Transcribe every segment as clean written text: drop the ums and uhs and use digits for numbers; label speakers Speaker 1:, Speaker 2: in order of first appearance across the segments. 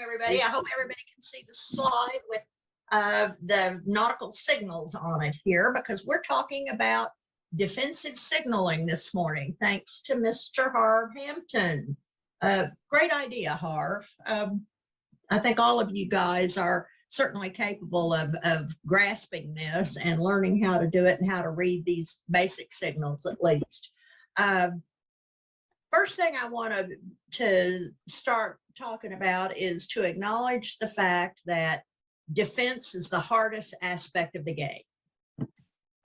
Speaker 1: Everybody, I hope everybody can see the slide with the nautical signals on it here, because we're talking about defensive signaling this morning, thanks to Mr. Harv Hampton. Great idea, Harv. I think all of you guys are certainly capable of grasping this and learning how to do it and how to read these basic signals at least. First thing I wanted to start talking about is to acknowledge the fact that defense is the hardest aspect of the game.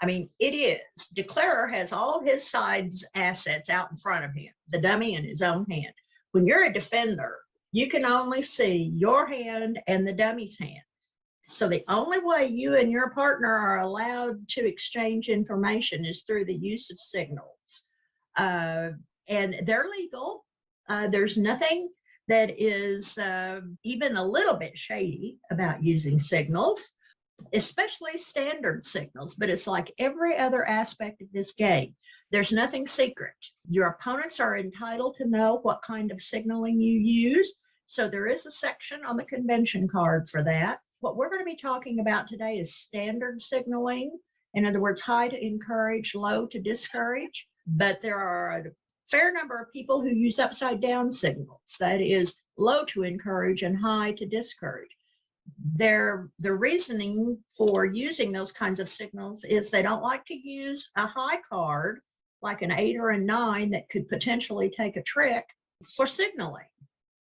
Speaker 1: I mean, it is. Declarer has all of his side's assets out in front of him, the dummy in his own hand. When you're a defender, you can only see your hand and the dummy's hand. So the only way you and your partner are allowed to exchange information is through the use of signals. And they're legal. There's nothing that is even a little bit shady about using signals, especially standard signals, but it's like every other aspect of this game. There's nothing secret. Your opponents are entitled to know what kind of signaling you use. So there is a section on the convention card for that. What we're going to be talking about today is standard signaling. In other words, high to encourage, low to discourage. But there are a fair number of people who use upside down signals. That is low to encourage and high to discourage. The reasoning for using those kinds of signals is they don't like to use a high card like an 8 or a 9 that could potentially take a trick for signaling.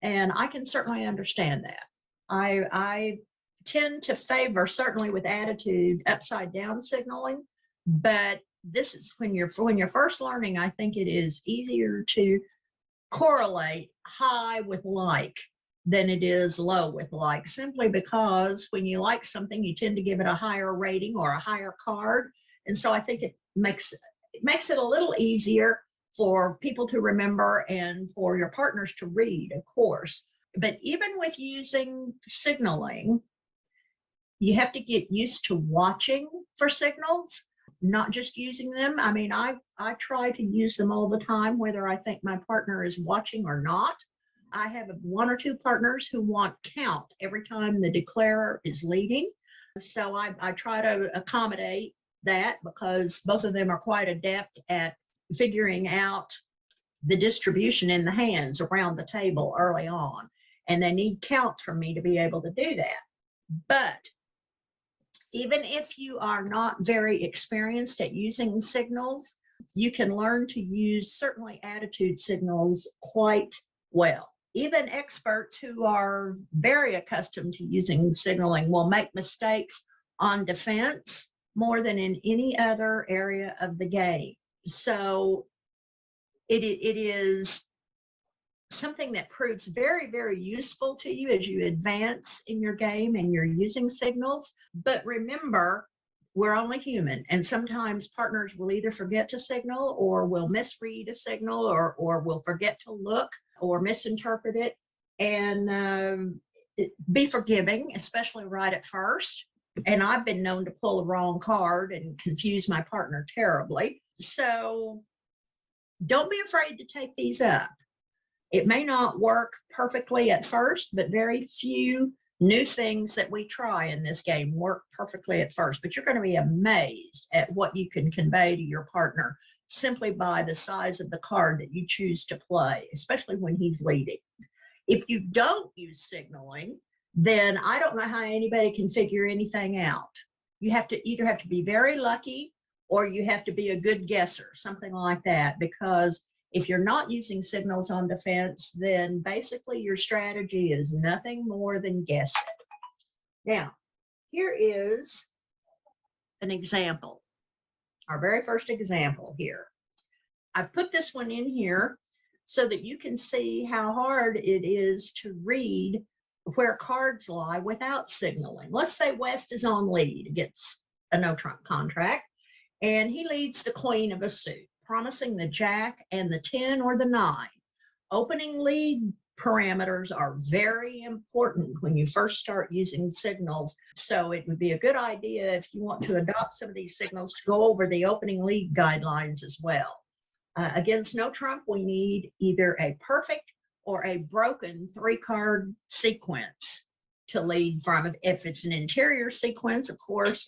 Speaker 1: And I can certainly understand that. I tend to favor, certainly with attitude, upside down signaling, but this is when you're first learning, I think it is easier to correlate high with like than it is low with like, simply because when you like something, you tend to give it a higher rating or a higher card. And so I think it makes it a little easier for people to remember and for your partners to read, of course. But even with using signaling, you have to get used to watching for signals, not just using them. I mean, I try to use them all the time, whether I think my partner is watching or not. I have 1 or 2 partners who want count every time the declarer is leading. So I try to accommodate that, because both of them are quite adept at figuring out the distribution in the hands around the table early on. And they need count from me to be able to do that. But even if you are not very experienced at using signals, you can learn to use certainly attitude signals quite well. Even experts who are very accustomed to using signaling will make mistakes on defense more than in any other area of the game. So it is something that proves very, very useful to you as you advance in your game and you're using signals. But remember, we're only human, and sometimes partners will either forget to signal or will misread a signal or will forget to look or misinterpret it. And be forgiving, especially right at first. And I've been known to pull the wrong card and confuse my partner terribly. So don't be afraid to take these up. It may not work perfectly at first, but very few new things that we try in this game work perfectly at first. But you're going to be amazed at what you can convey to your partner simply by the size of the card that you choose to play, especially when he's leading. If you don't use signaling, then I don't know how anybody can figure anything out. You have to either have to be very lucky or you have to be a good guesser, something like that, because if you're not using signals on defense, then basically your strategy is nothing more than guessing. Now, here is an example, our very first example here. I've put this one in here so that you can see how hard it is to read where cards lie without signaling. Let's say West is on lead, gets a no trump contract, and he leads the queen of a suit, promising the jack and the 10 or the 9. Opening lead parameters are very important when you first start using signals. So it would be a good idea, if you want to adopt some of these signals, to go over the opening lead guidelines as well. Against no trump, we need either a perfect or a broken 3-card sequence to lead from. If it's an interior sequence, of course,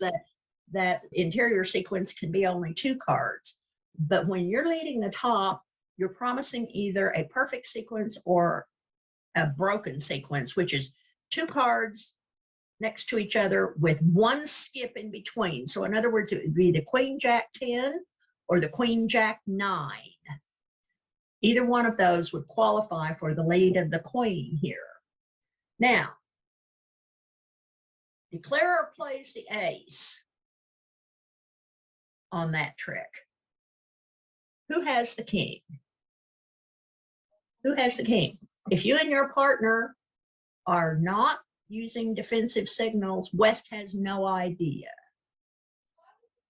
Speaker 1: that interior sequence can be only 2 cards. But when you're leading the top, you're promising either a perfect sequence or a broken sequence, which is 2 cards next to each other with 1 skip in between. So in other words, it would be the Queen Jack 10 or the Queen Jack 9. Either one of those would qualify for the lead of the queen here. Now, declarer plays the ace on that trick. Who has the king? Who has the king? If you and your partner are not using defensive signals, West has no idea.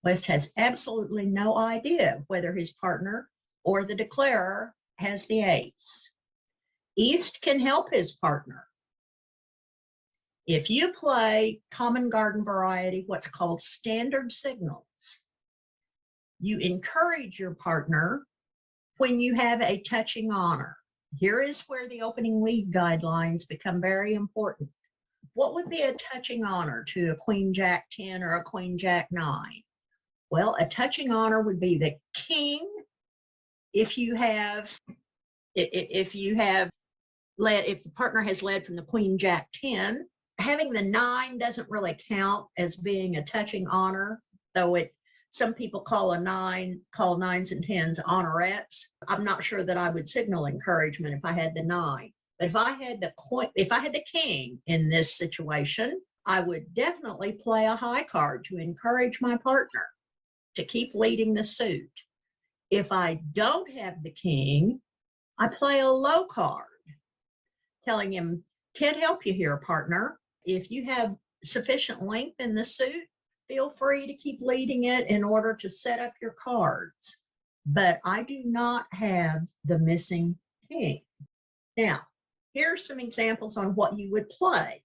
Speaker 1: West has absolutely no idea whether his partner or the declarer has the ace. East can help his partner. If you play common garden variety, what's called standard signals, you encourage your partner when you have a touching honor. Here is where the opening lead guidelines become very important. What would be a touching honor to a Queen Jack 10 or a Queen Jack 9? Well, a touching honor would be the king if the partner has led from the Queen Jack 10. Having the 9 doesn't really count as being a touching honor, though some people call 9s and 10s honorettes. I'm not sure that I would signal encouragement if I had the 9. But if I had the king in this situation, I would definitely play a high card to encourage my partner to keep leading the suit. If I don't have the king, I play a low card, telling him, can't help you here, partner. If you have sufficient length in the suit, feel free to keep leading it in order to set up your cards. But I do not have the missing king. Now, here are some examples on what you would play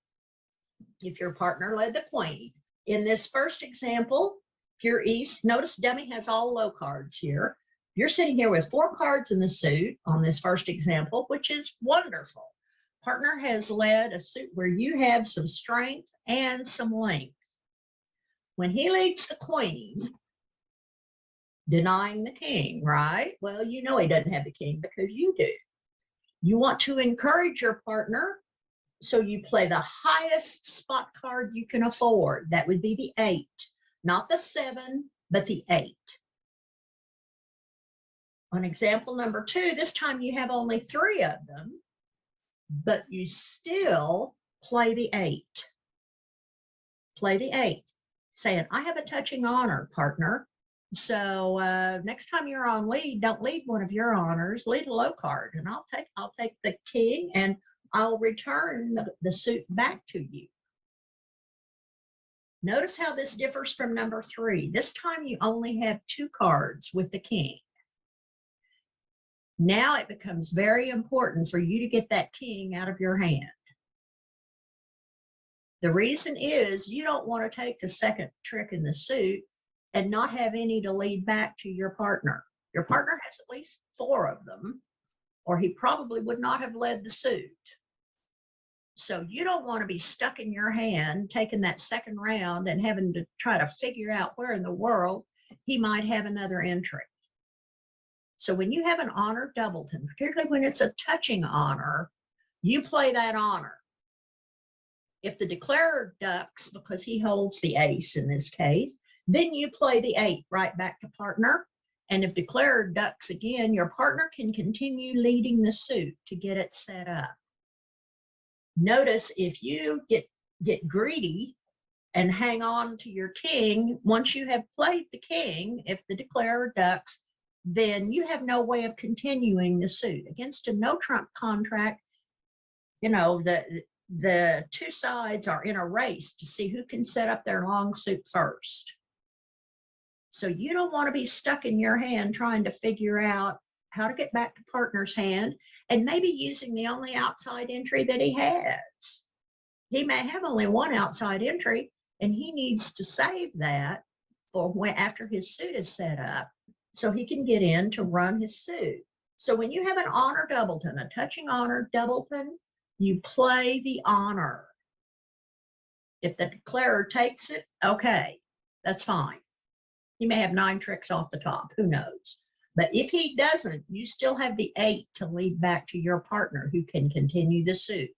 Speaker 1: if your partner led the queen. In this first example, if you're East, notice dummy has all low cards here. You're sitting here with 4 cards in the suit on this first example, which is wonderful. Partner has led a suit where you have some strength and some length. When he leads the queen, denying the king, right? Well, you know he doesn't have the king because you do. You want to encourage your partner, so you play the highest spot card you can afford. That would be the 8, not the 7, but the 8. On example number 2, this time you have only 3 of them, but you still play the 8. Play the 8, saying, I have a touching honor, partner. So next time you're on lead, don't lead one of your honors, lead a low card, and I'll take the king and I'll return the suit back to you. Notice how this differs from number 3. This time you only have 2 cards with the king. Now it becomes very important for you to get that king out of your hand. The reason is you don't want to take the second trick in the suit and not have any to lead back to your partner. Your partner has at least 4 of them, or he probably would not have led the suit. So you don't want to be stuck in your hand, taking that second round and having to try to figure out where in the world he might have another entry. So when you have an honor doubleton, particularly when it's a touching honor, you play that honor. If the declarer ducks because he holds the ace in this case, then you play the 8 right back to partner. And if declarer ducks again, your partner can continue leading the suit to get it set up. Notice if you get greedy and hang on to your king, once you have played the king, if the declarer ducks, then you have no way of continuing the suit. Against a no trump contract, you know, the 2 sides are in a race to see who can set up their long suit first. So you don't want to be stuck in your hand trying to figure out how to get back to partner's hand and maybe using the only outside entry that he has. He may have only 1 outside entry and he needs to save that for when after his suit is set up so he can get in to run his suit. So when you have an honor doubleton, a touching honor doubleton, you play the honor. If the declarer takes it, okay, that's fine. He may have 9 tricks off the top, who knows? But if he doesn't, you still have the 8 to lead back to your partner who can continue the suit.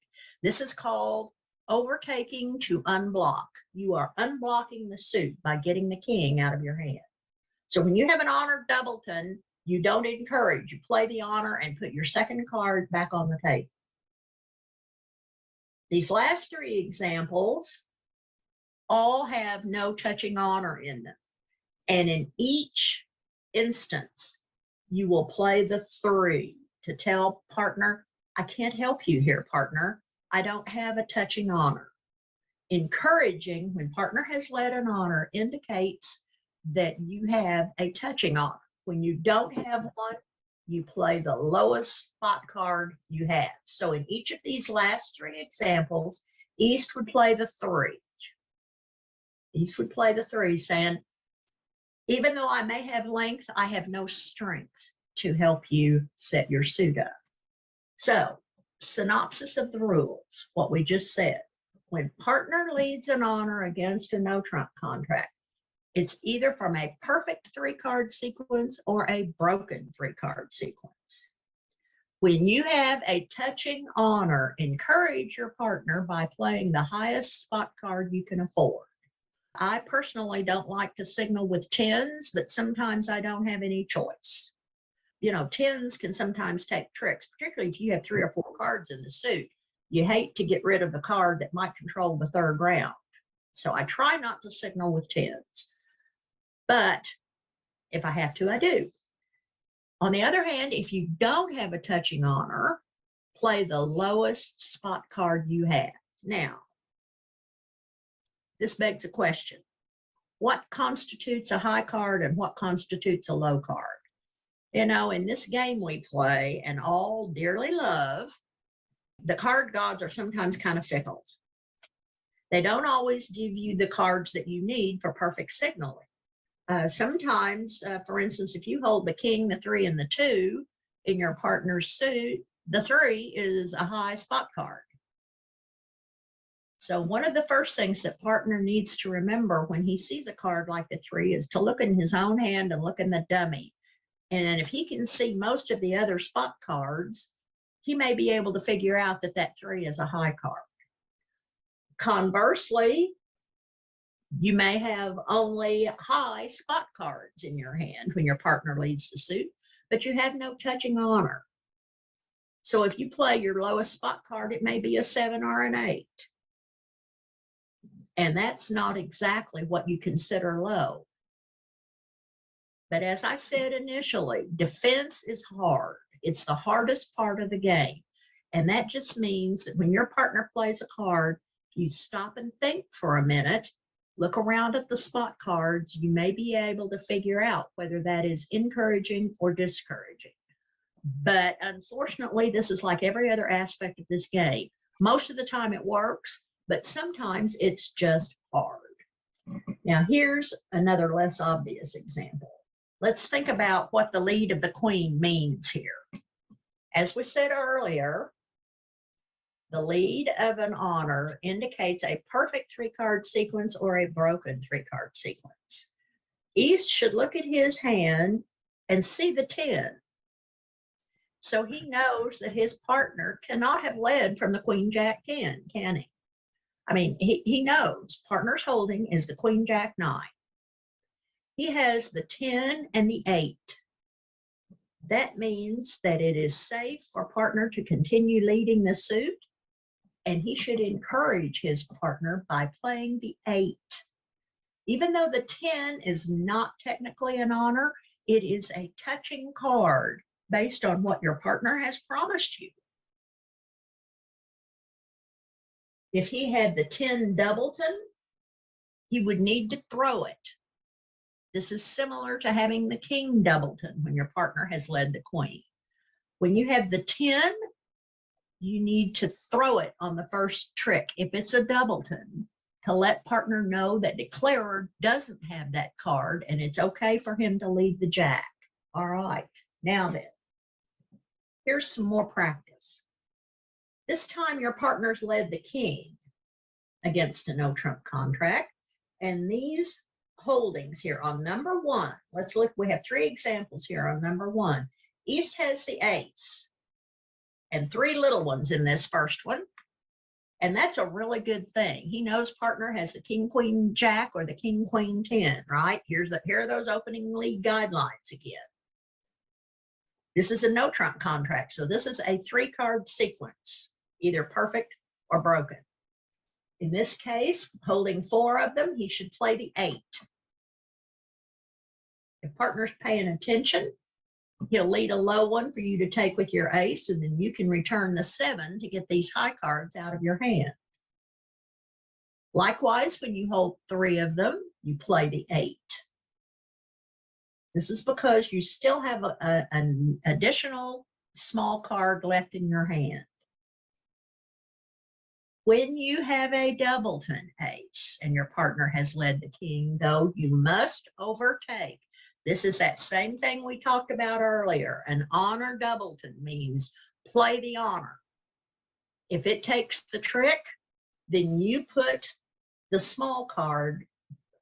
Speaker 1: This is called overtaking to unblock. You are unblocking the suit by getting the king out of your hand. So when you have an honor doubleton, you don't encourage, you play the honor and put your second card back on the table. These last 3 examples all have no touching honor in them. And in each instance, you will play the 3 to tell partner, I can't help you here, partner. I don't have a touching honor. Encouraging, when partner has led an honor, indicates that you have a touching honor. When you don't have one, you play the lowest spot card you have. So in each of these last 3 examples, East would play the 3. East would play the 3, saying, even though I may have length, I have no strength to help you set your suit up. So, synopsis of the rules, what we just said. When partner leads an honor against a no trump contract, it's either from a perfect 3-card sequence or a broken 3-card sequence. When you have a touching honor, encourage your partner by playing the highest spot card you can afford. I personally don't like to signal with 10s, but sometimes I don't have any choice. You know, 10s can sometimes take tricks, particularly if you have 3 or 4 cards in the suit. You hate to get rid of the card that might control the 3rd round. So I try not to signal with 10s. But if I have to, I do. On the other hand, if you don't have a touching honor, play the lowest spot card you have. Now, this begs a question. What constitutes a high card and what constitutes a low card? You know, in this game we play and all dearly love, the card gods are sometimes kind of fickle. They don't always give you the cards that you need for perfect signaling. Sometimes, for instance, if you hold the king, the 3, and the 2 in your partner's suit, the 3 is a high spot card. So one of the first things that partner needs to remember when he sees a card like the 3 is to look in his own hand and look in the dummy. And if he can see most of the other spot cards, he may be able to figure out that that 3 is a high card. Conversely, you may have only high spot cards in your hand when your partner leads the suit, but you have no touching honor. So if you play your lowest spot card, it may be a 7 or an 8. And that's not exactly what you consider low. But as I said initially, defense is hard. It's the hardest part of the game. And that just means that when your partner plays a card, you stop and think for a minute, look around at the spot cards, you may be able to figure out whether that is encouraging or discouraging. But unfortunately, this is like every other aspect of this game. Most of the time it works, but sometimes it's just hard. Now, here's another less obvious example. Let's think about what the lead of the queen means here. As we said earlier, the lead of an honor indicates a perfect 3-card sequence or a broken 3-card sequence. East should look at his hand and see the 10. So he knows that his partner cannot have led from the Queen Jack 10, can he? I mean, he knows partner's holding is the Queen Jack 9. He has the 10 and the 8. That means that it is safe for partner to continue leading the suit, and he should encourage his partner by playing the 8. Even though the 10 is not technically an honor, it is a touching card based on what your partner has promised you. If he had the 10 doubleton, he would need to throw it. This is similar to having the king doubleton when your partner has led the queen. When you have the 10, you need to throw it on the first trick. If it's a doubleton, to let partner know that declarer doesn't have that card and it's okay for him to lead the jack. All right, now then, Here's some more practice. This time your partner's led the king against a no trump contract. And these holdings here on number one, let's look, we have 3 examples here on number one. East has the ace and 3 little ones in this first one. And that's a really good thing. He knows partner has the king, queen, jack, or the king, queen, 10, right? Here are those opening league guidelines again. This is a no trump contract. So this is a 3-card sequence, either perfect or broken. In this case, holding 4 of them, he should play the 8. If partner's paying attention, he'll lead a low one for you to take with your ace, and then you can return the 7 to get these high cards out of your hand. Likewise, when you hold 3 of them, you play the 8. This is because you still have an additional small card left in your hand. When you have a doubleton ace and your partner has led the king, though, you must overtake. This is that same thing we talked about earlier. An honor doubleton means play the honor. If it takes the trick, then you put the small card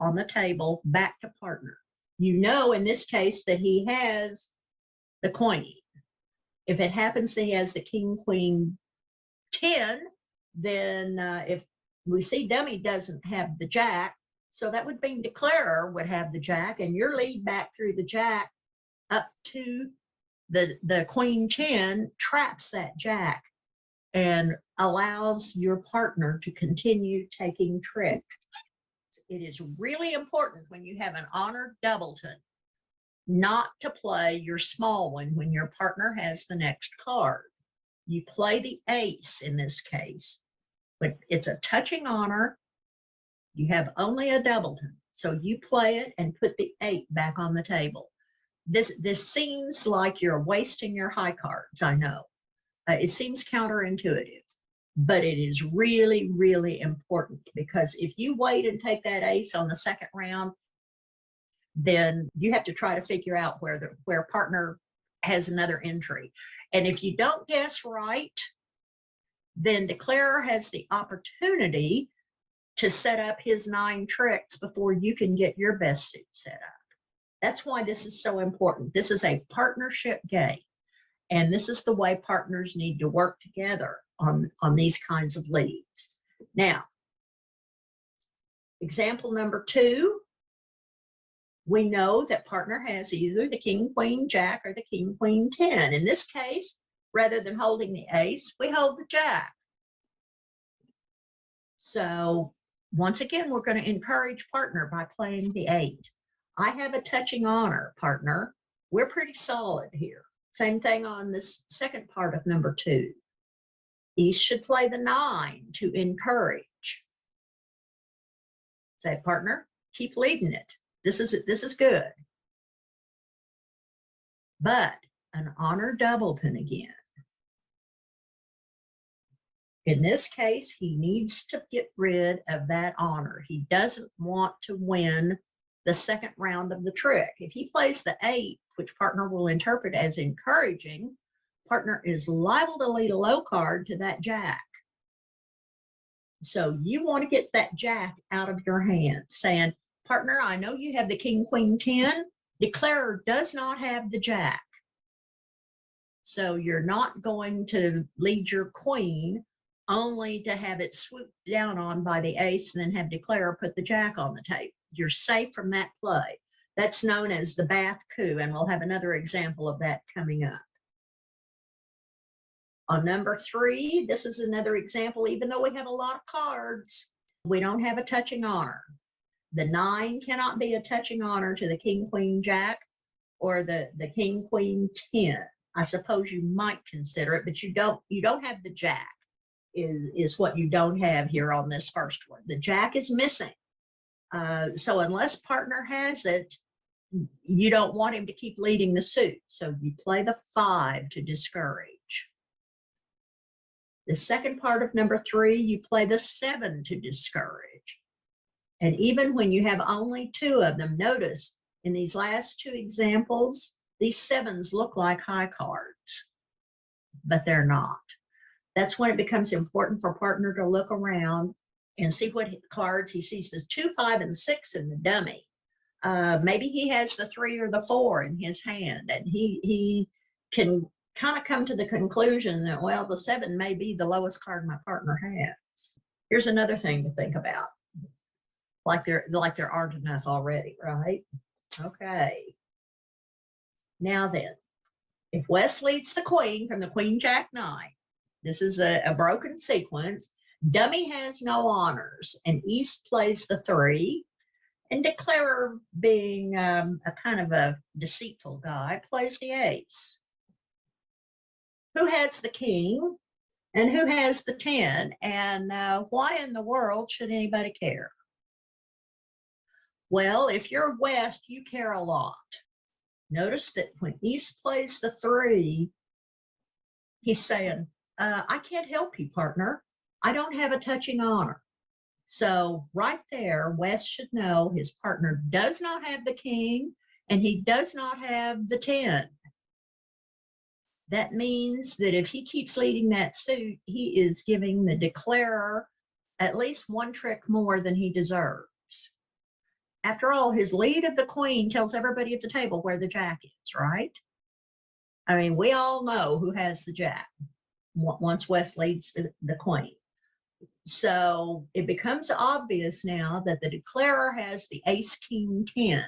Speaker 1: on the table back to partner. You know, in this case, that he has the queen. If it happens that he has the king, queen, 10, then if we see dummy doesn't have the jack, so that would mean declarer would have the jack, and your lead back through the jack up to the queen 10 traps that jack and allows your partner to continue taking trick. It is really important when you have an honored doubleton not to play your small one when your partner has the next card. You play the ace in this case, but it's a touching honor. You have only a doubleton, so you play it and put the 8 back on the table. This seems like you're wasting your high cards, I know. It seems counterintuitive, but it is really, really important, because if you wait and take that ace on the second round, then you have to try to figure out where partner has another entry. And if you don't guess right, then declarer has the opportunity to set up his 9 tricks before you can get your best suit set up. That's why this is so important. This is a partnership game, and this is the way partners need to work together on these kinds of leads. Now, example number 2, we know that partner has either the king, queen, jack, or the king, queen, 10. In this case, rather than holding the ace, we hold the jack. So once again, we're going to encourage partner by playing the 8. I have a touching honor, partner. We're pretty solid here. Same thing on this second part of number 2. East should play the 9 to encourage. Say, partner, keep leading it. This is good. But an honor doubleton again. In this case, he needs to get rid of that honor. He doesn't want to win the second round of the trick. If he plays the 8, which partner will interpret as encouraging, partner is liable to lead a low card to that jack. So you want to get that jack out of your hand, saying, partner, I know you have the king, queen, 10. Declarer does not have the jack. So you're not going to lead your queen only to have it swooped down on by the ace and then have declarer put the jack on the table. You're safe from that play. That's known as the Bath coup, and we'll have another example of that coming up. On number 3, this is another example. Even though we have a lot of cards, we don't have a touching honor. The 9 cannot be a touching honor to the king, queen, jack, or the king, queen, 10. I suppose you might consider it, but you don't have the jack. Is what you don't have here on this first one. The jack is missing. So unless partner has it, you don't want him to keep leading the suit. So you play the 5 to discourage. The second part of number 3, you play the 7 to discourage. And even when you have only 2 of them, notice in these last 2 examples, these 7s look like high cards. but they're not. That's when it becomes important for partner to look around and see what cards he sees. There's 2, 5, and 6 in the dummy. Maybe he has the 3 or the 4 in his hand, and he can kind of come to the conclusion that, well, the 7 may be the lowest card my partner has. Here's another thing to think about, like there aren't enough already, right? Okay. Now then, if West leads the queen from the queen, jack, 9, this is a broken sequence. Dummy has no honors, and East plays the 3, and Declarer, being a kind of a deceitful guy, plays the ace. Who has the king, and who has the 10? And why in the world should anybody care? Well, if you're West, you care a lot. Notice that when East plays the 3, he's saying, I can't help you, partner. I don't have a touching honor. So right there, West should know his partner does not have the king, and he does not have the 10. That means that if he keeps leading that suit, he is giving the declarer at least 1 trick more than he deserves. After all, his lead of the queen tells everybody at the table where the jack is, right? I mean, we all know who has the jack once West leads the queen. So it becomes obvious now that the declarer has the ace, king, 10.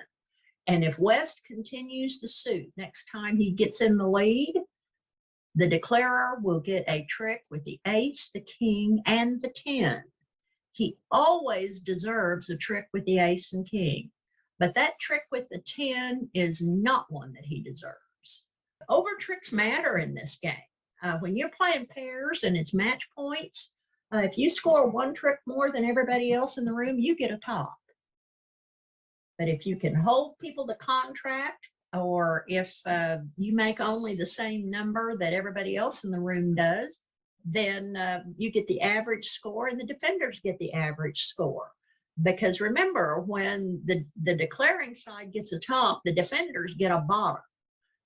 Speaker 1: And if West continues the suit, next time he gets in the lead, the declarer will get a trick with the ace, the king, and the 10. He always deserves a trick with the ace and king, but that trick with the 10 is not one that he deserves. Over tricks matter in this game. When you're playing pairs and it's match points, if you score 1 trick more than everybody else in the room, you get a top. But if you can hold people to contract, or if you make only the same number that everybody else in the room does, then you get the average score, and the defenders get the average score. Because remember, when the declaring side gets a top, the defenders get a bottom.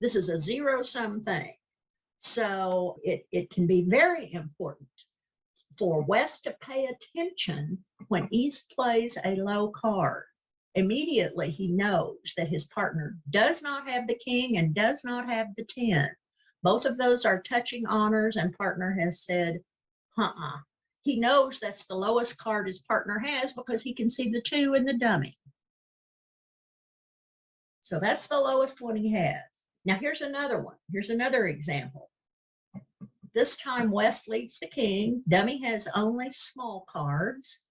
Speaker 1: This is a zero-sum thing. So it can be very important for West to pay attention when East plays a low card. Immediately he knows that his partner does not have the king and does not have the 10. Both of those are touching honors, and partner has said, He knows that's the lowest card his partner has because he can see the 2 in the dummy. So that's the lowest one he has. Now here's another one. Here's another example. This time West leads the king. Dummy has only small cards.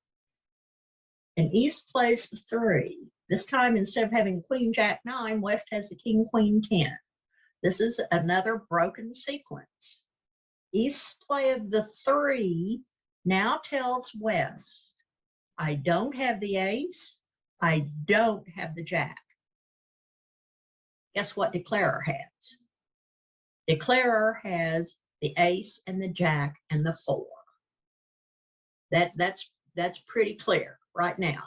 Speaker 1: And East plays the 3. This time, instead of having queen, jack, 9, West has the king, queen, 10. This is another broken sequence. East's play of the 3 now tells West, I don't have the ace, I don't have the jack. Guess what declarer has? Declarer has the ace and the jack and the 4. That's pretty clear right now.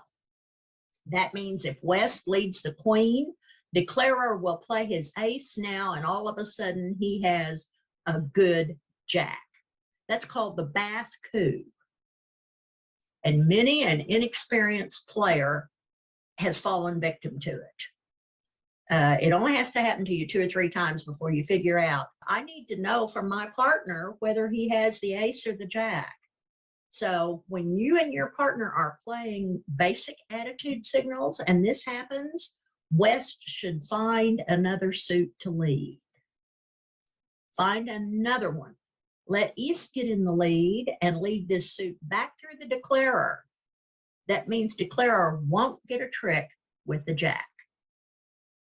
Speaker 1: That means if West leads the queen, declarer will play his ace now, and all of a sudden he has a good jack. That's called the Bath coup. And many an inexperienced player has fallen victim to it. It only has to happen to you 2 or 3 times before you figure out, I need to know from my partner whether he has the ace or the jack. So when you and your partner are playing basic attitude signals and this happens, West should find another suit to lead. Find another one. Let East get in the lead and lead this suit back through the declarer. That means declarer won't get a trick with the jack.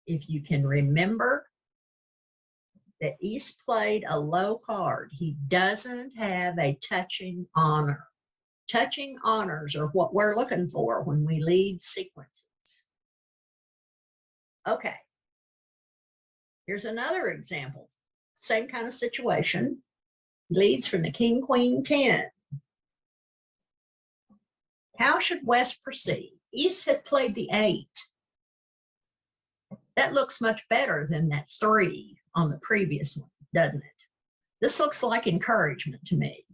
Speaker 1: If you can remember that East played a low card, he doesn't have a touching honor. Touching honors are what we're looking for when we lead sequences. Okay, here's another example. Same kind of situation. He leads from the king, queen, 10. How should West proceed? East has played the 8. That looks much better than that 3 on the previous one, doesn't it? This looks like encouragement to me.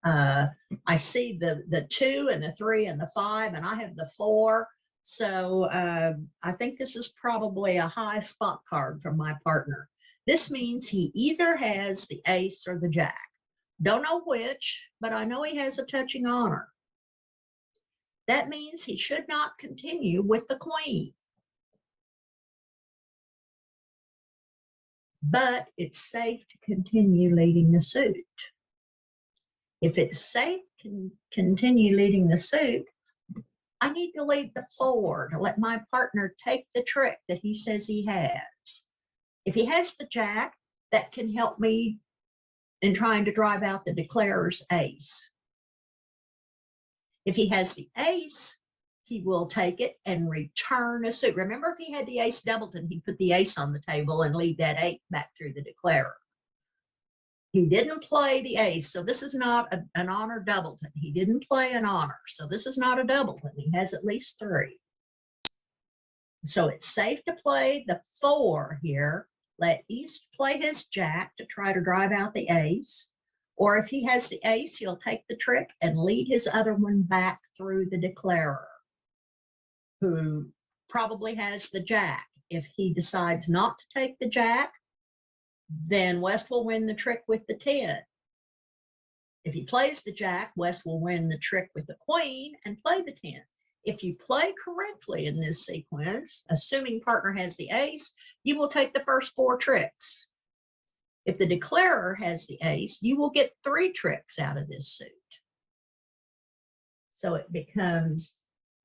Speaker 1: I see the 2 and the 3 and the 5, and I have the 4. So I think this is probably a high spot card from my partner. This means he either has the ace or the jack. Don't know which, but I know he has a touching honor. That means he should not continue with the queen. But it's safe to continue leading the suit. If it's safe to continue leading the suit, I need to lead the 4 to let my partner take the trick that he says he has. If he has the jack, that can help me in trying to drive out the declarer's ace. If he has the ace, he will take it and return a suit. Remember, if he had the ace doubleton, he'd put the ace on the table and lead that 8 back through the declarer. He didn't play the ace, so this is not an honor doubleton. He didn't play an honor, so this is not a doubleton. He has at least 3. So it's safe to play the 4 here. Let East play his jack to try to drive out the ace. Or if he has the ace, he'll take the trick and lead his other one back through the declarer, who probably has the jack. If he decides not to take the jack, then West will win the trick with the 10. If he plays the jack, West will win the trick with the queen and play the 10. If you play correctly in this sequence, assuming partner has the ace, you will take the first 4 tricks. If the declarer has the ace, you will get 3 tricks out of this suit. So it becomes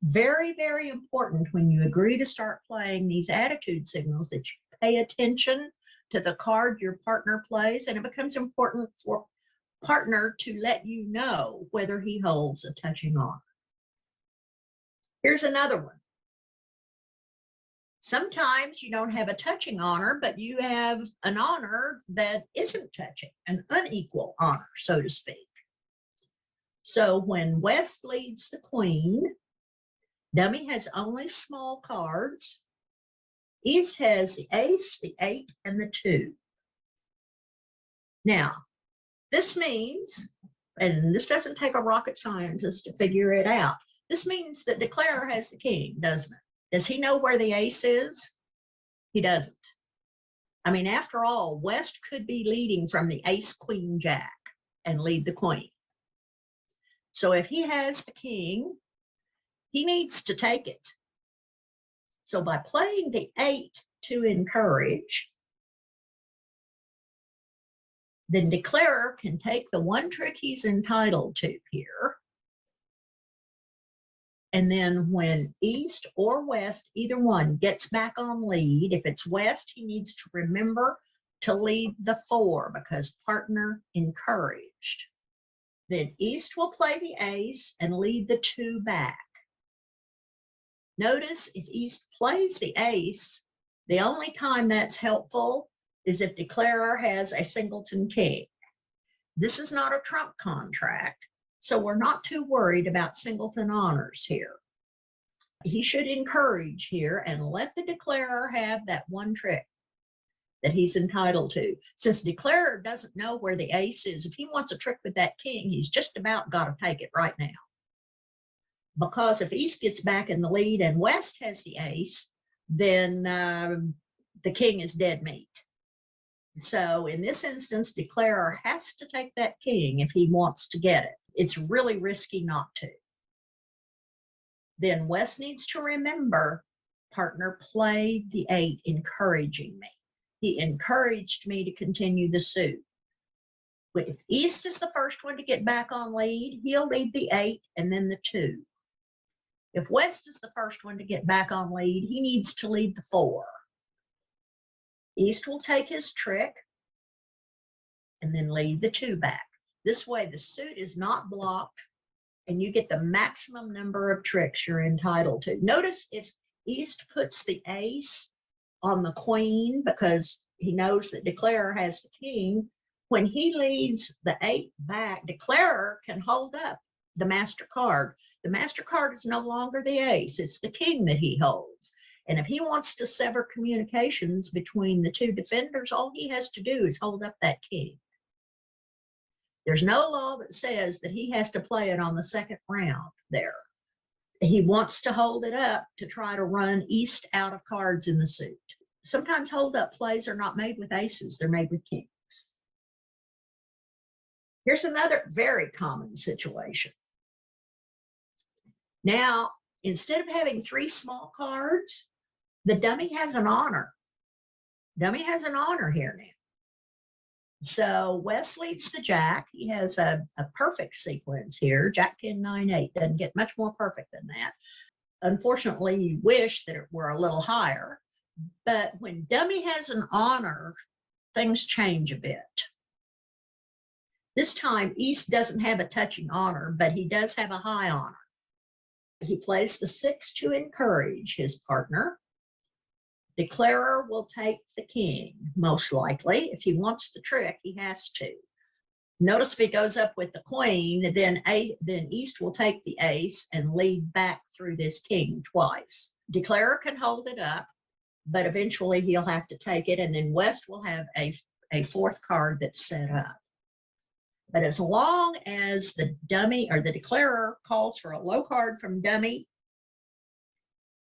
Speaker 1: very, very important when you agree to start playing these attitude signals that you pay attention to the card your partner plays, and it becomes important for partner to let you know whether he holds a touching honor. Here's another one. Sometimes you don't have a touching honor, but you have an honor that isn't touching, an unequal honor, so to speak. So when West leads the queen, dummy has only small cards. East has the ace, the 8, and the 2. Now, this means, and this doesn't take a rocket scientist to figure it out, this means that declarer has the king, doesn't it? Does he know where the ace is? He doesn't. I mean, after all, West could be leading from the ace, queen, jack, and lead the queen. So if he has the king, he needs to take it. So by playing the 8 to encourage, then declarer can take the 1 trick he's entitled to here. And then when East or West, either one, gets back on lead, if it's West, he needs to remember to lead the 4 because partner encouraged. Then East will play the ace and lead the 2 back. Notice if East plays the ace, the only time that's helpful is if declarer has a singleton king. This is not a trump contract, so we're not too worried about singleton honors here. He should encourage here and let the declarer have that 1 trick that he's entitled to. Since declarer doesn't know where the ace is, if he wants a trick with that king, he's just about got to take it right now. Because if East gets back in the lead and West has the ace, then the king is dead meat. So in this instance, declarer has to take that king if he wants to get it. It's really risky not to. Then West needs to remember partner played the 8, encouraging me. He encouraged me to continue the suit. If East is the first one to get back on lead, he'll lead the 8 and then the 2. If West is the first one to get back on lead, he needs to lead the 4. East will take his trick and then lead the 2 back. This way the suit is not blocked and you get the maximum number of tricks you're entitled to. Notice if East puts the ace on the queen because he knows that declarer has the king, when he leads the 8 back, declarer can hold up the master card. The master card is no longer the ace, it's the king that he holds. And if he wants to sever communications between the 2 defenders, all he has to do is hold up that king. There's no law that says that he has to play it on the second round there. He wants to hold it up to try to run East out of cards in the suit. Sometimes hold-up plays are not made with aces, they're made with kings. Here's another very common situation. Now, instead of having 3 small cards, the dummy has an honor. Dummy has an honor here now. So West leads the jack. He has a perfect sequence here. Jack 10, 9, 8. Doesn't get much more perfect than that. Unfortunately, you wish that it were a little higher. But when dummy has an honor, things change a bit. This time, East doesn't have a touching honor, but he does have a high honor. He plays the 6 to encourage his partner. Declarer will take the king, most likely. If he wants the trick, he has to. Notice if he goes up with the queen, then East will take the ace and lead back through this king twice. Declarer can hold it up, but eventually he'll have to take it, and then West will have a 4th card that's set up. But as long as the dummy or the declarer calls for a low card from dummy,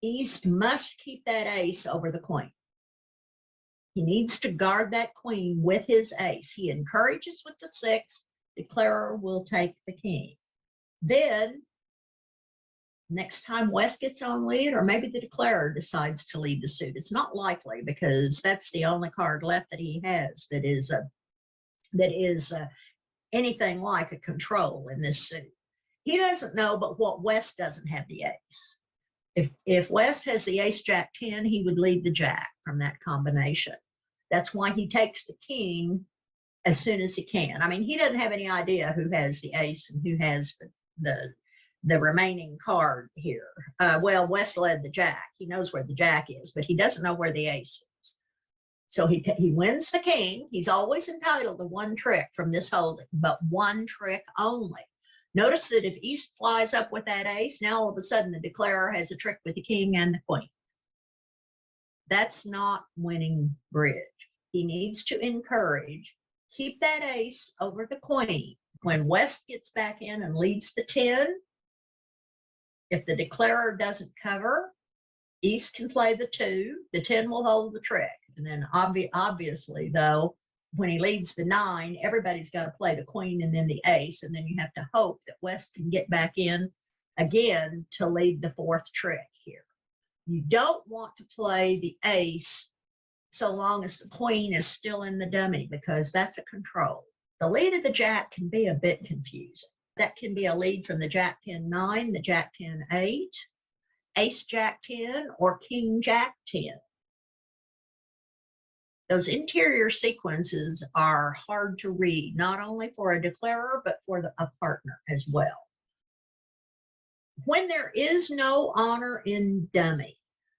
Speaker 1: East must keep that ace over the queen. He needs to guard that queen with his ace. He encourages with the 6, declarer will take the king. Then, next time West gets on lead, or maybe the declarer decides to lead the suit. It's not likely because that's the only card left that he has that is anything like a control in this suit. He doesn't know, but what West doesn't have the ace. If West has the ace jack 10, he would lead the jack from that combination. That's why he takes the king as soon as he can. I mean, he doesn't have any idea who has the ace and who has the remaining card here. Well, West led the jack. He knows where the jack is, but he doesn't know where the ace is. So he wins the king. He's always entitled to 1 trick from this holding, but 1 trick only. Notice that if East flies up with that ace, now all of a sudden the declarer has a trick with the king and the queen. That's not winning bridge. He needs to encourage, keep that ace over the queen. When West gets back in and leads the 10, if the declarer doesn't cover, East can play the 2, the 10 will hold the trick. And then obviously, though, when he leads the 9, everybody's got to play the queen and then the ace, and then you have to hope that West can get back in again to lead the 4th trick here. You don't want to play the ace so long as the queen is still in the dummy, because that's a control. The lead of the jack can be a bit confusing. That can be a lead from the jack 10, 9, the jack 10, 8, ace jack 10, or king jack 10. Those interior sequences are hard to read, not only for a declarer, but for a partner as well. When there is no honor in dummy,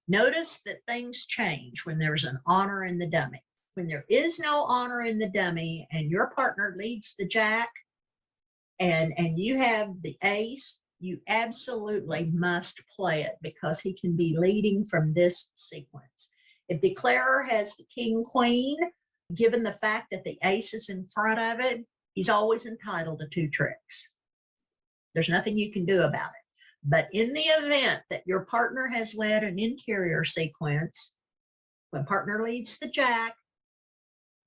Speaker 1: notice that things change when there's an honor in the dummy. When there is no honor in the dummy and your partner leads the jack and you have the ace, you absolutely must play it because he can be leading from this sequence. If declarer has the king, queen, given the fact that the ace is in front of it, he's always entitled to 2 tricks. There's nothing you can do about it. But in the event that your partner has led an interior sequence, when partner leads the jack,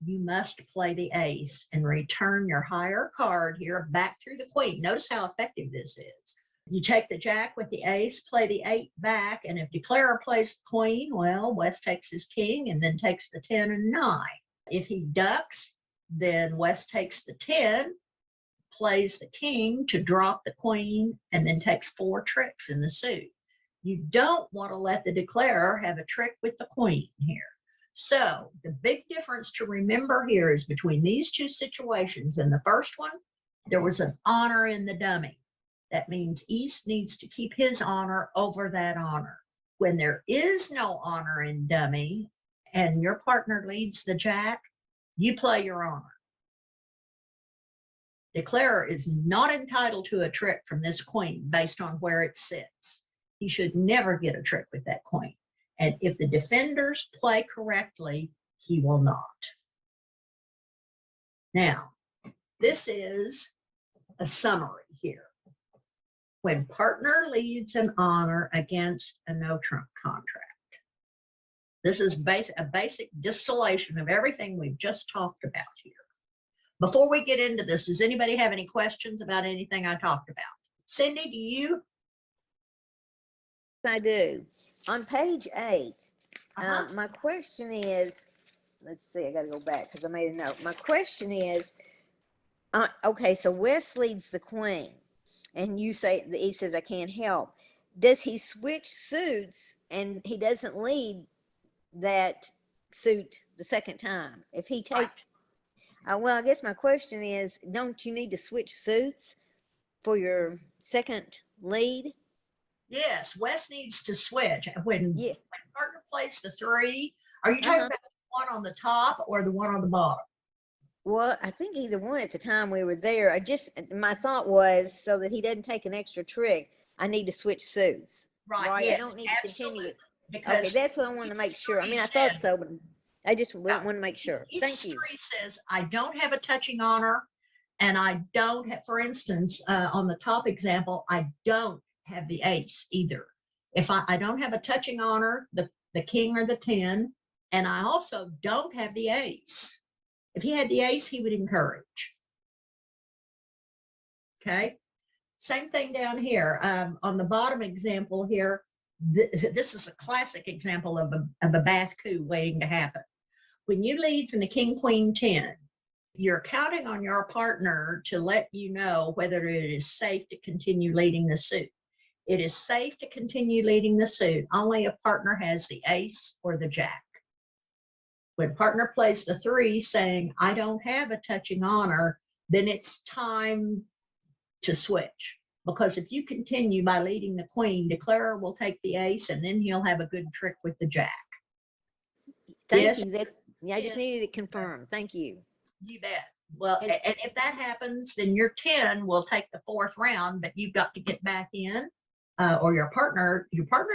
Speaker 1: you must play the ace and return your higher card here back through the queen. Notice how effective this is. You take the jack with the ace, play the 8 back, and if declarer plays the queen, well, West takes his king and then takes the 10 and 9. If he ducks, then West takes the 10, plays the king to drop the queen, and then takes 4 tricks in the suit. You don't want to let the declarer have a trick with the queen here. So the big difference to remember here is between these 2 situations. In the first one, there was an honor in the dummy. That means East needs to keep his honor over that honor. When there is no honor in dummy and your partner leads the jack, you play your honor. Declarer is not entitled to a trick from this queen based on where it sits. He should never get a trick with that queen. And if the defenders play correctly, he will not. Now, This is a summary here. When partner leads an honor against a no-trump contract. This is a basic distillation of everything we've just talked about here. Before we get into this, does anybody have any questions about anything I talked about? Cindy, do you?
Speaker 2: I do. On page 8, my question is, let's see, I got to go back because I made a note. My question is, okay, so Wes leads the queen, and you say, he says, I can't help. Does he switch suits and he doesn't lead that suit the second time? If he takes, well, I guess my question is, don't you need to switch suits for your second lead?
Speaker 1: Yes, Wes needs to switch. When partner plays the 3, are you talking about the one on the top or the one on the bottom?
Speaker 2: Well, I think either one at the time we were there. My thought was, so that he doesn't take an extra trick, I need to switch suits.
Speaker 1: Right. Yes,
Speaker 2: I don't need to continue it.
Speaker 1: Because
Speaker 2: okay, that's what I wanted to make sure. I mean, I thought so, but I just want to make sure. Thank you.
Speaker 1: 3 says, I don't have a touching honor, and I don't have, for instance, on the top example, I don't have the ace either. If I don't have a touching honor, the king or the 10, and I also don't have the ace. If he had the ace, he would encourage. Okay. Same thing down here. On the bottom example here, this is a classic example of a Bath coup waiting to happen. When you lead from the king, queen, 10, you're counting on your partner to let you know whether it is safe to continue leading the suit. It is safe to continue leading the suit only if partner has the ace or the jack. When partner plays the 3 saying, I don't have a touching honor, then it's time to switch. Because if you continue by leading the queen, declarer will take the ace and then he'll have a good trick with the jack.
Speaker 2: Thank you. I just needed it confirmed. Thank you.
Speaker 1: You bet. Well, and if that happens, then your 10 will take the 4th round, but you've got to get back in, or your partner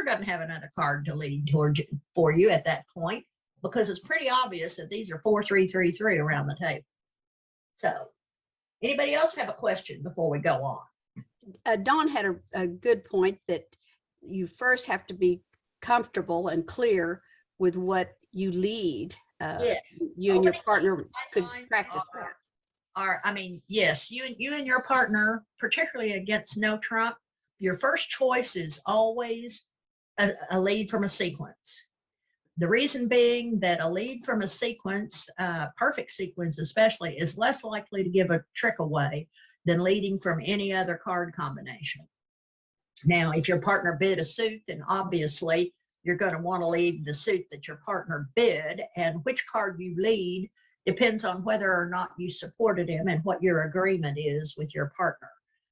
Speaker 1: doesn't have another card to lead for you at that point, because it's pretty obvious that these are 4, 3, 3, 3 around the table. So anybody else have a question before we go on?
Speaker 3: Dawn had a good point that you first have to be comfortable and clear with what you lead.
Speaker 1: Yes.
Speaker 3: You and your partner could practice that.
Speaker 1: Yes, you and your partner, particularly against no trump, your first choice is always a lead from a sequence. The reason being that a lead from a sequence, perfect sequence especially, is less likely to give a trick away than leading from any other card combination. Now, if your partner bid a suit, then obviously you're going to want to lead the suit that your partner bid, and which card you lead depends on whether or not you supported him and what your agreement is with your partner.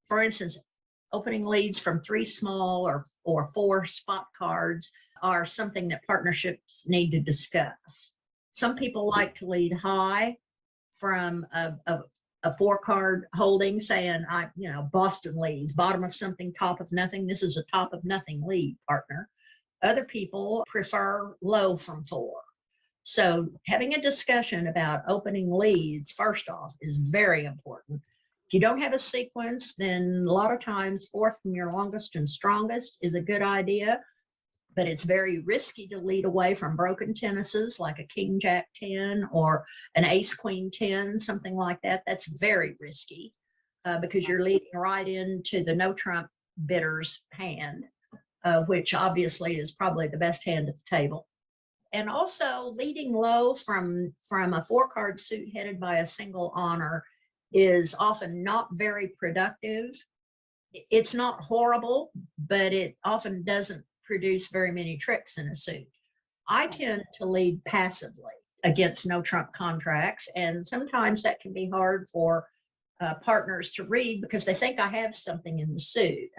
Speaker 1: For instance, opening leads from 3 small or 4 spot cards are something that partnerships need to discuss. Some people like to lead high from a 4-card holding, saying, Boston leads, bottom of something, top of nothing. This is a top of nothing lead, partner. Other people prefer low from 4. So having a discussion about opening leads, first off, is very important. If you don't have a sequence, then a lot of times 4th from your longest and strongest is a good idea, but it's very risky to lead away from broken tennises like a king, jack 10 or an ace, queen 10, something like that. That's very risky because you're leading right into the no trump bidder's hand, which obviously is probably the best hand at the table. And also leading low from a 4-card suit headed by a single honor is often not very productive. It's not horrible, but it often doesn't produce very many tricks in a suit. I tend to lead passively against no trump contracts, and sometimes that can be hard for partners to read because they think I have something in the suit.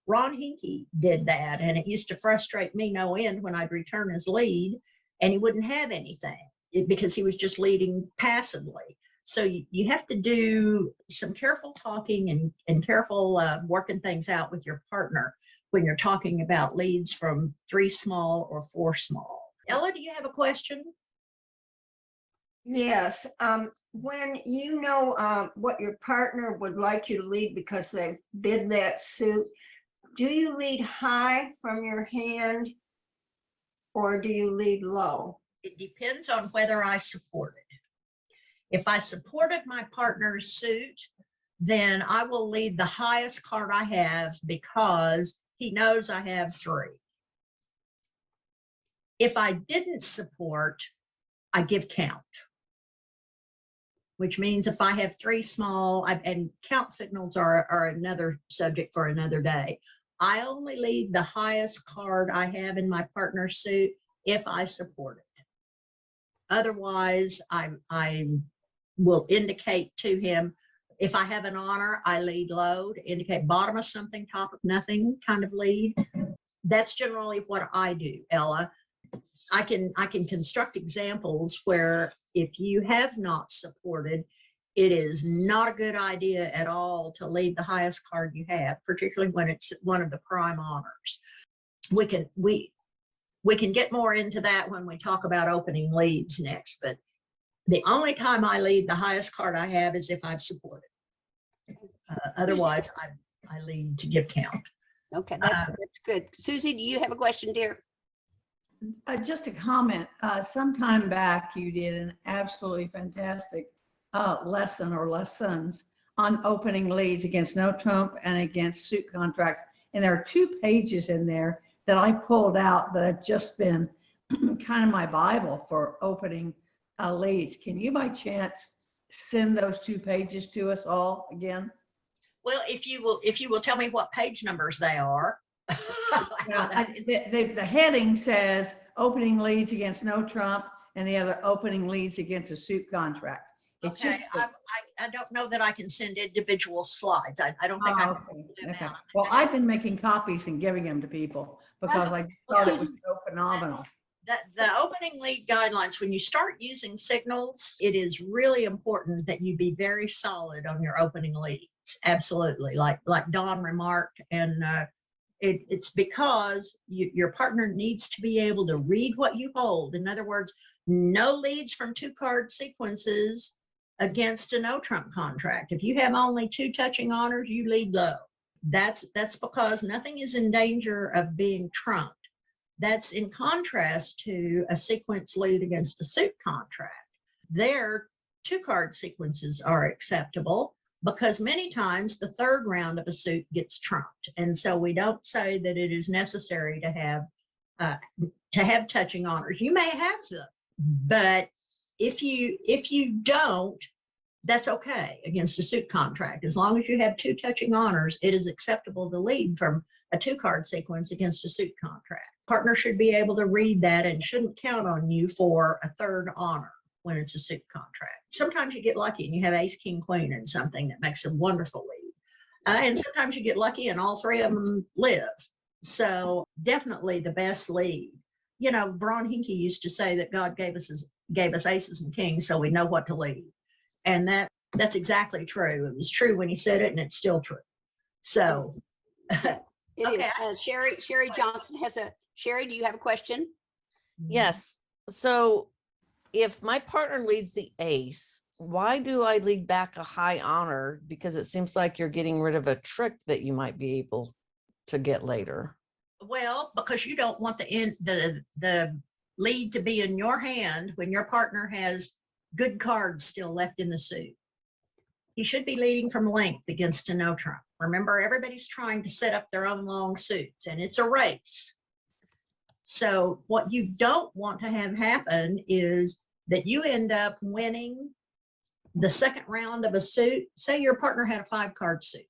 Speaker 1: Ron Hinkie did that, and it used to frustrate me no end when I'd return his lead and he wouldn't have anything because he was just leading passively. So you have to do some careful talking and careful working things out with your partner when you're talking about leads from 3 small or 4 small. Ella, do you have a question?
Speaker 4: Yes, when you know what your partner would like you to lead because they bid that suit, do you lead high from your hand or do you lead low?
Speaker 1: It depends on whether I support it. If I supported my partner's suit, then I will lead the highest card I have because he knows I have 3. If I didn't support, I give count, which means if I have 3 small, and count signals are another subject for another day. I only lead the highest card I have in my partner's suit if I support it. Otherwise, I will indicate to him, if I have an honor, I lead low to indicate bottom of something, top of nothing kind of lead. That's generally what I do, Ella. I can construct examples where if you have not supported, it is not a good idea at all to lead the highest card you have, particularly when it's one of the prime honors. We can get more into that when we talk about opening leads next, but the only time I lead the highest card I have is if I've supported. Otherwise, I lead to give count.
Speaker 3: Okay, that's good. Susie, do you have a question, dear?
Speaker 5: Just a comment. Some time back, you did an absolutely fantastic lesson or lessons on opening leads against no trump and against suit contracts. And there are 2 pages in there that I pulled out that have just been kind of my Bible for opening leads. Can you by chance send those 2 pages to us all again?
Speaker 1: Well, if you will tell me what page numbers they are.
Speaker 5: Yeah, the heading says opening leads against no trump and the other opening leads against a suit contract.
Speaker 1: Okay, I don't know that I can send individual slides. I don't think I can do
Speaker 5: Okay.
Speaker 1: that.
Speaker 5: Well, I've been making copies and giving them to people because I thought it was so phenomenal.
Speaker 1: The opening lead guidelines, when you start using signals, it is really important that you be very solid on your opening leads. Absolutely, like Dawn remarked, and it's because your partner needs to be able to read what you hold. In other words, no leads from 2-card sequences against a no trump contract. If you have only 2 touching honors, you lead low. That's because nothing is in danger of being trumped. That's in contrast to a sequence lead against a suit contract. There, 2-card sequences are acceptable because many times the 3rd round of a suit gets trumped. And so we don't say that it is necessary to have touching honors. You may have them, but if you don't, that's okay against a suit contract. As long as you have 2 touching honors, it is acceptable to lead from a 2-card sequence against a suit contract. Partner should be able to read that and shouldn't count on you for a 3rd honor when it's a suit contract. Sometimes you get lucky and you have ace, king, queen in something that makes a wonderful lead. And sometimes you get lucky and all 3 of them live. So definitely the best lead. You know, Braun Hinke used to say that God gave us aces and kings so we know what to lead. And that's exactly true. It was true when he said it, and it's still true. So
Speaker 3: It
Speaker 1: okay.
Speaker 3: is. Sherry Johnson Sherry, do you have a question?
Speaker 6: Yes. So if my partner leads the ace, why do I lead back a high honor? Because it seems like you're getting rid of a trick that you might be able to get later.
Speaker 1: Well, because you don't want the lead to be in your hand when your partner has good cards still left in the suit. He should be leading from length against a no trump. Remember, everybody's trying to set up their own long suits, and it's a race. So what you don't want to have happen is that you end up winning the 2nd round of a suit. Say your partner had a 5-card suit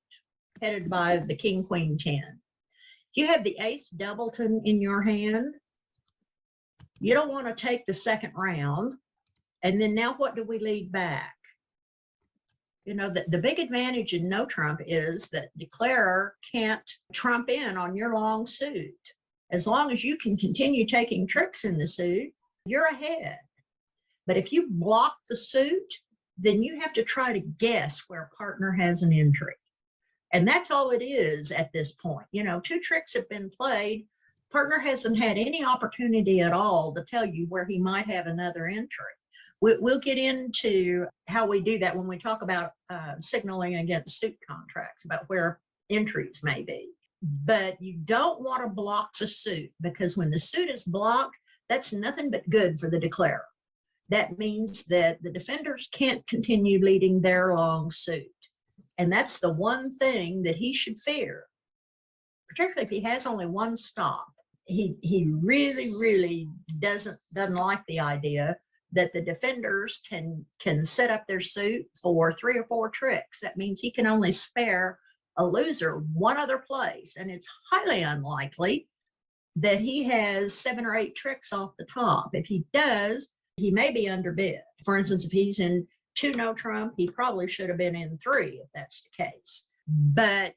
Speaker 1: headed by the king, queen, 10. You have the ace doubleton in your hand. You don't want to take the 2nd round. And then now what do we lead back? You know, the big advantage in no trump is that declarer can't trump in on your long suit. As long as you can continue taking tricks in the suit, you're ahead. But if you block the suit, then you have to try to guess where a partner has an entry. And that's all it is at this point. You know, 2 tricks have been played. Partner hasn't had any opportunity at all to tell you where he might have another entry. We'll get into how we do that when we talk about signaling against suit contracts, about where entries may be. But you don't want to block the suit, because when the suit is blocked, that's nothing but good for the declarer. That means that the defenders can't continue leading their long suit. And that's the one thing that he should fear, particularly if he has only one stop. He really doesn't like the idea that the defenders can set up their suit for 3 or 4 tricks. That means he can only spare a loser one other place, and it's highly unlikely that he has 7 or 8 tricks off the top. If he does, he may be underbid. For instance, if he's in 2 no trump, he probably should have been in 3 if that's the case. But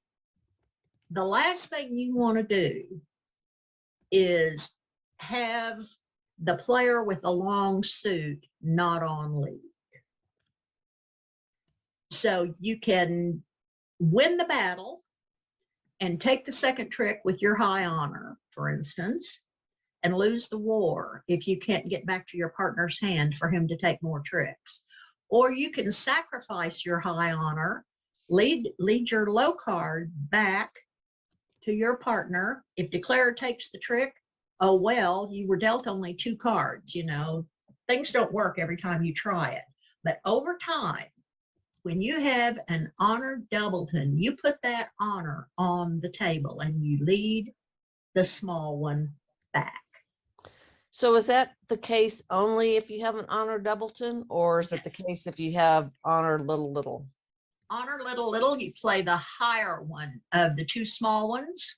Speaker 1: the last thing you want to do is have the player with a long suit not on lead. So you can win the battle and take the second trick with your high honor, for instance, and lose the war if you can't get back to your partner's hand for him to take more tricks. Or you can sacrifice your high honor, lead your low card back to your partner. If declarer takes the trick, oh well, you were dealt only 2 cards. You know, things don't work every time you try it. But over time, when you have an honor doubleton, you put that honor on the table and you lead the small one back.
Speaker 6: So is that the case only if you have an honor doubleton, or is it the case if you have honor little?
Speaker 1: Honor little, you play the higher one of the 2 small ones.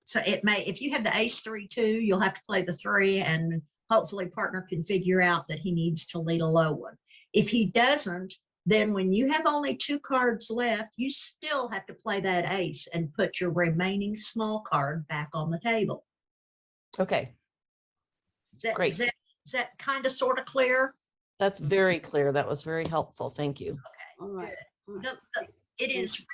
Speaker 1: So it may, if you have the ace 3-2, you'll have to play the 3, and hopefully partner can figure out that he needs to lead a low one. If he doesn't, then when you have only 2 cards left, you still have to play that ace and put your remaining small card back on the table.
Speaker 6: Okay, great.
Speaker 1: Is that kind of sort of clear?
Speaker 6: That's very clear. That was very helpful. Thank you.
Speaker 3: All right.
Speaker 1: It is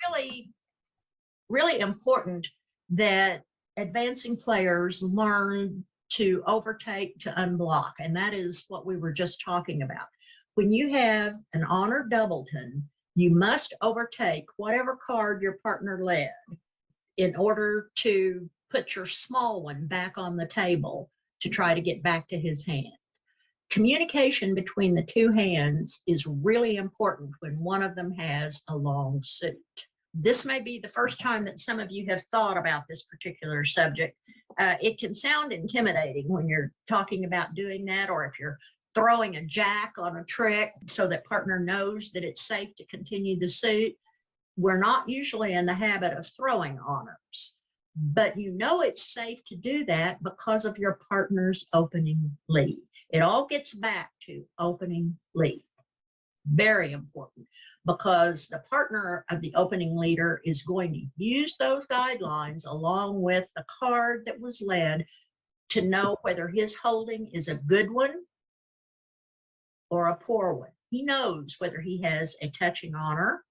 Speaker 1: really important that advancing players learn to overtake, to unblock, and that is what we were just talking about. When you have an honor doubleton, you must overtake whatever card your partner led in order to put your small one back on the table to try to get back to his hand. Communication between the 2 hands is really important when one of them has a long suit. This may be the first time that some of you have thought about this particular subject. It can sound intimidating when you're talking about doing that, or if you're throwing a jack on a trick so that partner knows that it's safe to continue the suit. We're not usually in the habit of throwing honors, but you know it's safe to do that because of your partner's opening lead. It all gets back to opening lead. Very important, because the partner of the opening leader is going to use those guidelines along with the card that was led to know whether his holding is a good one or a poor one. He knows whether he has a touching honor.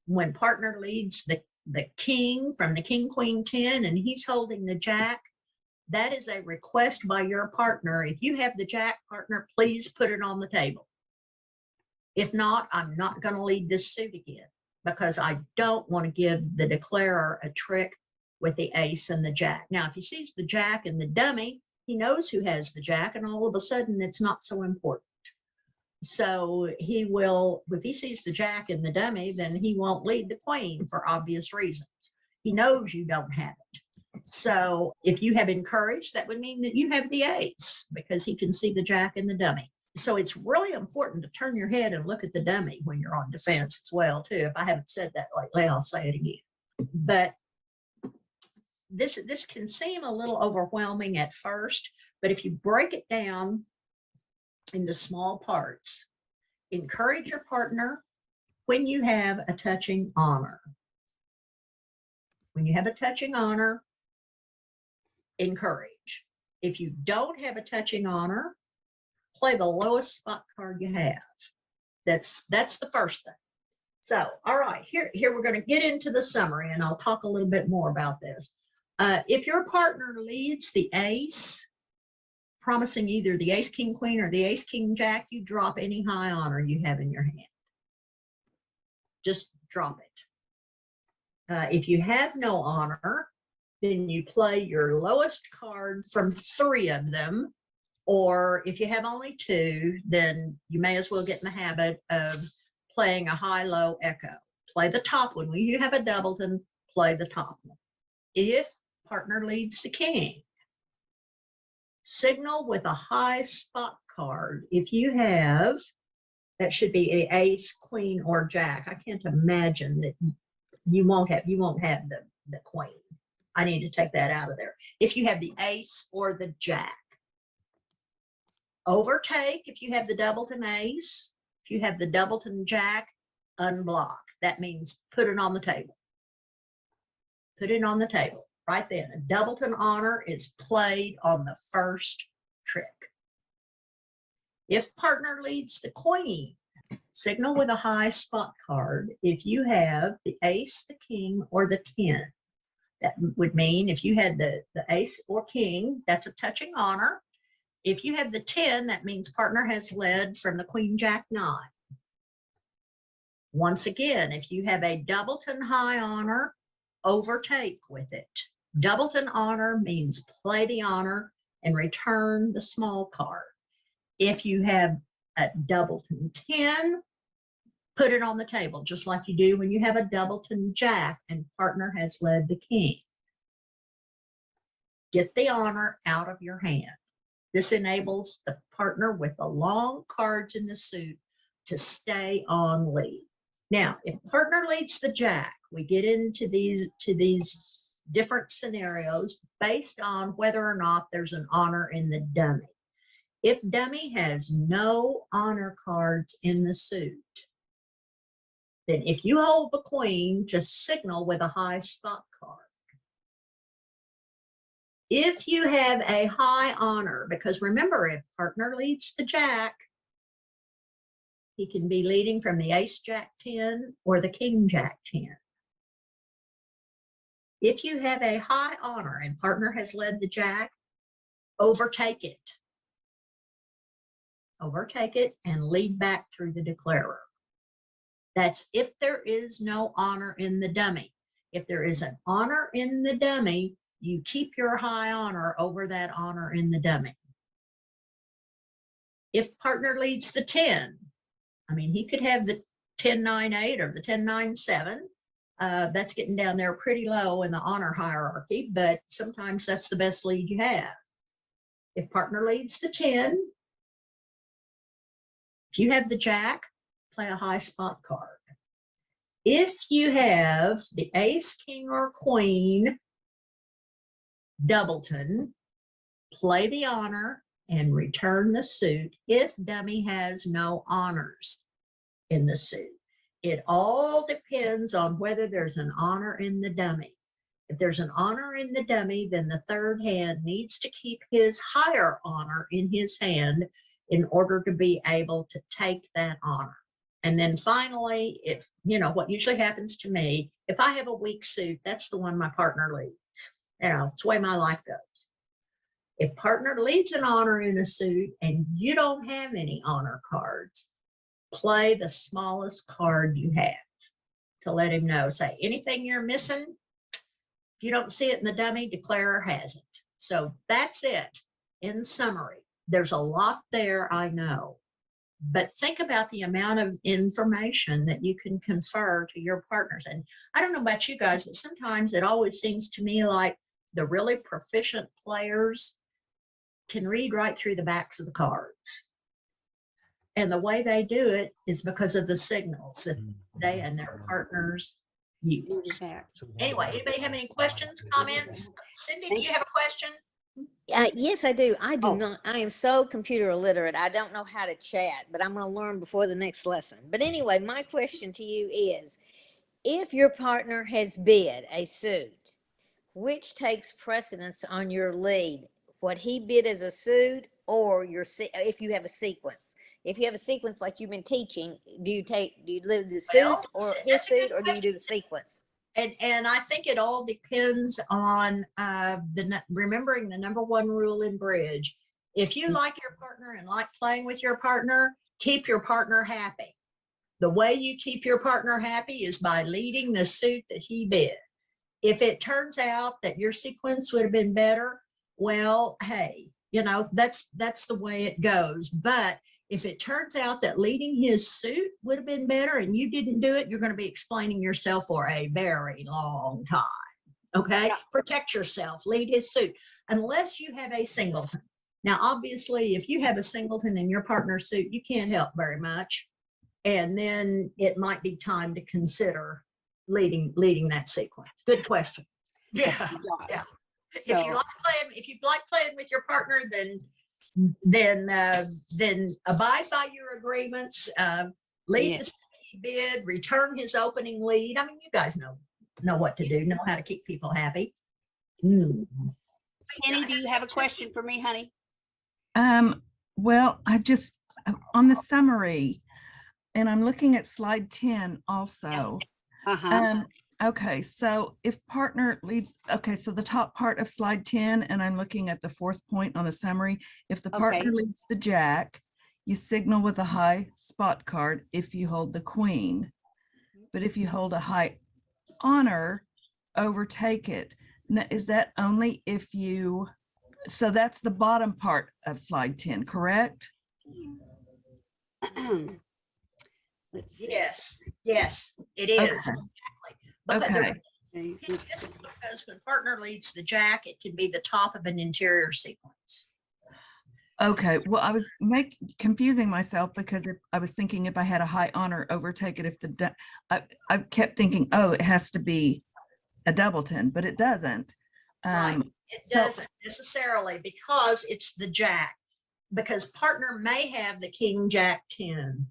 Speaker 1: When partner leads the king from the king, queen, 10, and he's holding the jack, that is a request by your partner. If you have the jack, partner, please put it on the table. If not, I'm not going to lead this suit again, because I don't want to give the declarer a trick with the ace and the jack. Now, if he sees the jack and the dummy, he knows who has the jack, and all of a sudden it's not so important. So he will, if he sees the jack and the dummy, then he won't lead the queen for obvious reasons. He knows you don't have it. So if you have encouraged, that would mean that you have the ace, because he can see the jack and the dummy. So it's really important to turn your head and look at the dummy when you're on defense as well, too. If I haven't said that lately, I'll say it again. But this can seem a little overwhelming at first, but if you break it down into small parts, encourage your partner when you have a touching honor. When you have a touching honor, encourage. If you don't have a touching honor, play the lowest spot card you have. That's the first thing. So, all right, here we're going to get into the summary, and I'll talk a little bit more about this. If your partner leads the ace, promising either the ace, king, queen, or the ace, king, jack, you drop any high honor you have in your hand. Just drop it. If you have no honor, then you play your lowest card from 3 of them. Or if you have only 2, then you may as well get in the habit of playing a high-low echo. Play the top one. When you have a doubleton, play the top one. If partner leads the king, signal with a high spot card. If you have, that should be a ace, queen, or jack. I can't imagine that you won't have the queen. I need to take that out of there. If you have the ace or the jack. Overtake if you have the doubleton ace. If you have the doubleton jack, unblock. That means put it on the table. Put it on the table right then. A doubleton honor is played on the first trick. If partner leads the queen, signal with a high spot card. If you have the ace, the king, or the 10, that would mean if you had the ace or king, that's a touching honor. If you have the 10, that means partner has led from the queen, jack, 9. Once again, if you have a doubleton high honor, overtake with it. Doubleton honor means play the honor and return the small card. If you have a doubleton 10, put it on the table, just like you do when you have a doubleton jack and partner has led the king. Get the honor out of your hand. This enables the partner with the long cards in the suit to stay on lead. Now, if partner leads the jack, we get into these different scenarios based on whether or not there's an honor in the dummy. If dummy has no honor cards in the suit, then if you hold the queen, just signal with a high spot card. If you have a high honor, because remember, if partner leads the jack, he can be leading from the ace, jack, 10 or the king, jack, 10. If you have a high honor and partner has led the jack, overtake it. Overtake it and lead back through the declarer. That's if there is no honor in the dummy. If there is an honor in the dummy, you keep your high honor over that honor in the dummy. If partner leads the 10, I mean, he could have the 10-9-8 or the 10-9-7. That's getting down there pretty low in the honor hierarchy, but sometimes that's the best lead you have. If partner leads the 10, if you have the jack, play a high spot card. If you have the ace, king, or queen, doubleton, play the honor and return the suit if dummy has no honors in the suit. It all depends on whether there's an honor in the dummy. If there's an honor in the dummy, then the third hand needs to keep his higher honor in his hand in order to be able to take that honor. And then finally, if, you know, what usually happens to me, if I have a weak suit, that's the one my partner leads. You know, it's the way my life goes. If partner leads an honor in a suit and you don't have any honor cards, play the smallest card you have to let him know. Say, anything you're missing, if you don't see it in the dummy, declarer has it. So that's it. In summary, there's a lot there, I know. But think about the amount of information that you can confer to your partners. And I don't know about you guys, but sometimes it always seems to me like the really proficient players can read right through the backs of the cards. And the way they do it is because of the signals that they and their partners use. Anyway, anybody have any questions, comments? Cindy, do you have a question?
Speaker 2: Yes, I do. I do
Speaker 1: Oh.
Speaker 2: not. I am so computer illiterate. I don't know how to chat, but I'm going to learn before the next lesson. But anyway, my question to you is, if your partner has bid a suit, which takes precedence on your lead? What he bid as a suit, or if you have a sequence? If you have a sequence like you've been teaching, do you live the suit
Speaker 1: Well,
Speaker 2: or his
Speaker 1: that's a good
Speaker 2: suit, or do you do the sequence?
Speaker 1: And I think it all depends on remembering the number one rule in bridge If you like your partner and like playing with your partner, keep your partner happy. The way you keep your partner happy is by leading the suit that he bid. If it turns out that your sequence would have been better, well, hey, that's the way it goes. But if it turns out that leading his suit would have been better and you didn't do it, you're going to be explaining yourself for a very long time. Okay.
Speaker 3: Yeah.
Speaker 1: Protect yourself, lead his suit, unless you have a singleton. Now, obviously, if you have a singleton in your partner's suit, you can't help very much. And then it might be time to consider leading that sequence. Good question.
Speaker 3: That's
Speaker 1: Yeah.
Speaker 3: what we got.
Speaker 1: Yeah.
Speaker 3: So,
Speaker 1: If you like playing with your partner, then abide by your agreements, lead
Speaker 3: Yes.
Speaker 1: the bid, return his opening lead. I mean, you guys know what to do, know how to keep people happy.
Speaker 3: Penny, do you have a question for me, honey?
Speaker 7: Well, on the summary, and I'm looking at slide 10 also.
Speaker 3: Uh-huh.
Speaker 7: Okay, so if partner leads, okay, so the top part of slide 10, and I'm looking at the fourth point on the summary. If the partner
Speaker 3: Okay.
Speaker 7: leads the jack, you signal with a high spot card if you hold the queen. But if you hold a high honor, overtake it. Now, is that only if you, so that's the bottom part of slide 10, correct?
Speaker 3: Let's see.
Speaker 1: Yes, it is.
Speaker 7: Okay.
Speaker 1: Exactly. But
Speaker 7: Okay.
Speaker 1: this is because when partner leads the jack, it can be the top of an interior sequence.
Speaker 7: Okay, well, I was confusing myself because if I was thinking if I had a high honor, overtake it. If I kept thinking, oh, it has to be a doubleton, but it doesn't.
Speaker 1: Right. It doesn't necessarily, because it's the jack. Because partner may have the king jack 10,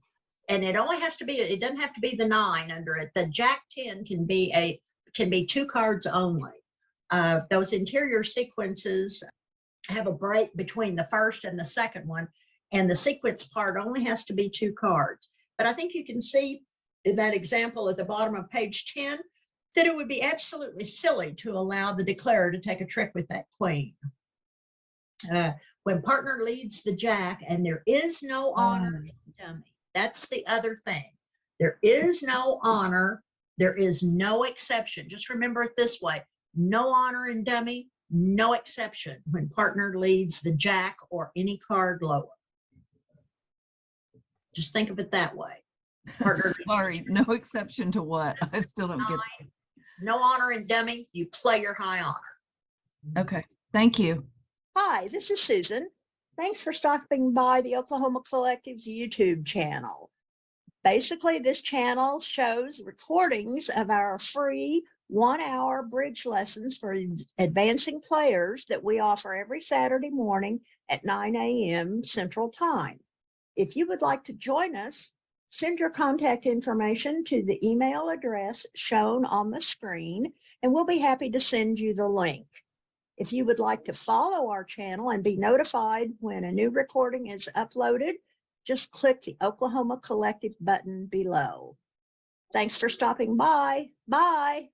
Speaker 1: and it only has to be. It doesn't have to be the 9 under it. The jack 10 can be 2 cards only. Those interior sequences have a break between the first and the second one, and the sequence part only has to be 2 cards. But I think you can see in that example at the bottom of page 10 that it would be absolutely silly to allow the declarer to take a trick with that queen. When partner leads the jack and there is no honor in dummy, that's the other thing. There is no honor, there is no exception. Just remember it this way: no honor in dummy, no exception when partner leads the jack or any card lower. Just think of it that way. Partner
Speaker 7: Sorry, no exception to what? I still don't get.
Speaker 1: No honor in dummy, you play your high honor.
Speaker 7: Okay, thank you.
Speaker 1: Hi, this is Susan. Thanks for stopping by the Oklahoma Collective's YouTube channel. Basically, this channel shows recordings of our free 1-hour bridge lessons for advancing players that we offer every Saturday morning at 9 a.m. Central Time. If you would like to join us, send your contact information to the email address shown on the screen, and we'll be happy to send you the link. If you would like to follow our channel and be notified when a new recording is uploaded, just click the Oklahoma Collective button below. Thanks for stopping by. Bye.